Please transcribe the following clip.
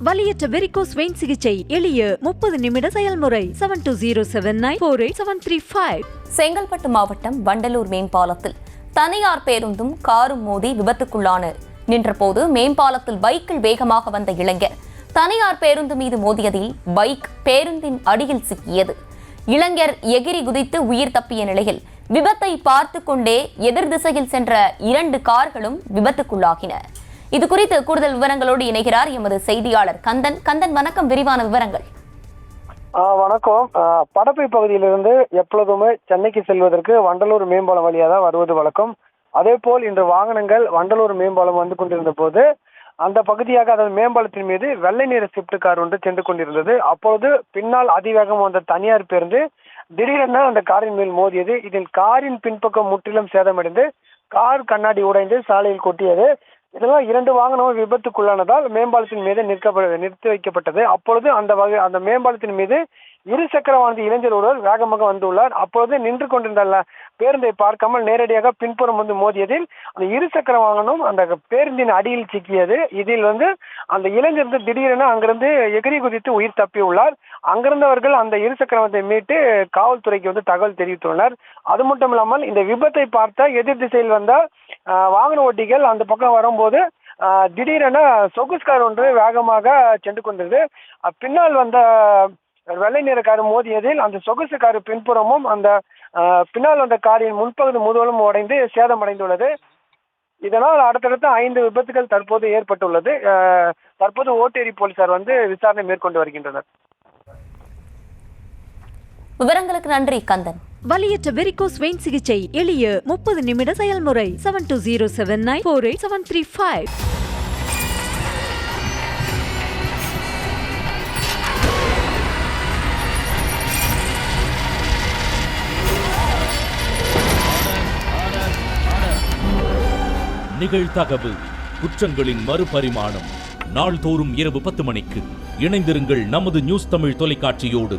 வலியற்ற varicose vein சிகிச்சை எளிய 30 நிமிட செயல்முறை 7209487335. செங்கல்பட்டு மாவட்டம் வண்டலூர் மேம்பாலத்தில் தனியார் பேருந்தும் காரும் மோதி விபத்துக்குள்ளான நின்றபோது மேம்பாலத்தில் பைக்கில் வேகமாக வந்த இளைஞர் தனியார் பேருந்து மீது மோதியதில் பைக் பேருந்தின் அடியில் சிக்கியது. இளைஞர் எகிரி குதித்து உயிர் தப்பிய நிலையில் விபத்தை பார்த்து கொண்டே எதிர் திசையில் சென்ற 2 கார்களும் விபத்துக்குள்ளாகின. இது குறித்து கூடுதல் விவரங்களோடு இணைகிறார் எமது செய்தியாளர் கந்தன். கந்தன், வணக்கம். விரிவான விவரங்கள். வணக்கம். படப்பை பகுதியிலிருந்து எப்பொழுதுமே சென்னைக்கு செல்வதற்கு வண்டலூர் மேம்பாலம் வழியாக தான் வருவது வழக்கம். அதே போல் இன்று வாகனங்கள் வண்டலூர் மேம்பாலம் வந்து கொண்டிருந்த போது அந்த பகுதியாக, அதாவது மேம்பாலத்தின் மீது வெள்ளை நிற ஸ்விஃப்ட் கார் ஒன்று சென்று கொண்டிருந்தது. அப்பொழுது பின்னால் அதிவேகம் வந்த தனியார் பேருந்து திடீரென அந்த காரின் மேல் மோதியது. இதில் காரின் பின்பக்கம் முற்றிலும் சேதமடைந்து கார் கண்ணாடி உடைந்து சாலையில் கொட்டியது. இதெல்லாம் 2 வாகனமும் விபத்துக்குள்ளானதால் மேம்பாலத்தின் மீது நிறுத்தி வைக்கப்பட்டது. அப்பொழுது அந்த மேம்பாலத்தின் மீது இருசக்கர வாகன இளைஞர் ஒருவர் வேகமாக வந்துள்ளார். அப்பொழுது நின்று கொண்டிருந்த பேருந்தை பார்க்காமல் நேரடியாக பின்புறம் வந்து மோதியதில் அந்த இருசக்கர வாகனம் அந்த பேருந்தின் அடியில் சிக்கியது. இதில் அந்த இளைஞர் திடீரென அங்கிருந்து எகிரி குதித்து உயிர் தப்பியுள்ளார். அங்கிருந்தவர்கள் அந்த இருசக்கர வாகனத்தை மீட்டு காவல்துறைக்கு தகவல் தெரிவித்துள்ளனர். அது மட்டும் இல்லாமல் இந்த விபத்தை பார்த்த எதிர் திசையில் வந்த வாகன ஓட்டிகள் அந்த பக்கம் வரும்போது திடீரென சொகுசு கார் ஒன்று வேகமாக சென்று கொண்டது. பின்னால் வந்த வெள்ளை நிற கார் மோதியதில் அந்த சொகுசு கார் பின்புறமும் அந்த பின்னால் வந்த காரின் முன்பகுதி முழுவதும் உடைந்து சேதமடைந்துள்ளது. இதனால் அடுத்தடுத்த 5 விபத்துகள் தற்போது ஏற்பட்டுள்ளது. தற்போது ஓட்டேரி போலீசார் விசாரணை மேற்கொண்டு வருகின்றனர். விவரங்களுக்கு நன்றி கந்தன். வலியற்ற வெரிகோஸ் வெயின் சிகிச்சை எளிய 30 நிமிட செயல்முறை 7209487335. நிகழ்தகவு குற்றங்களின் மறுபரிமாணம். நாள்தோறும் இரவு 10 மணிக்கு இணைந்திருங்கள் நமது நியூஸ் தமிழ் தொலைக்காட்சியோடு.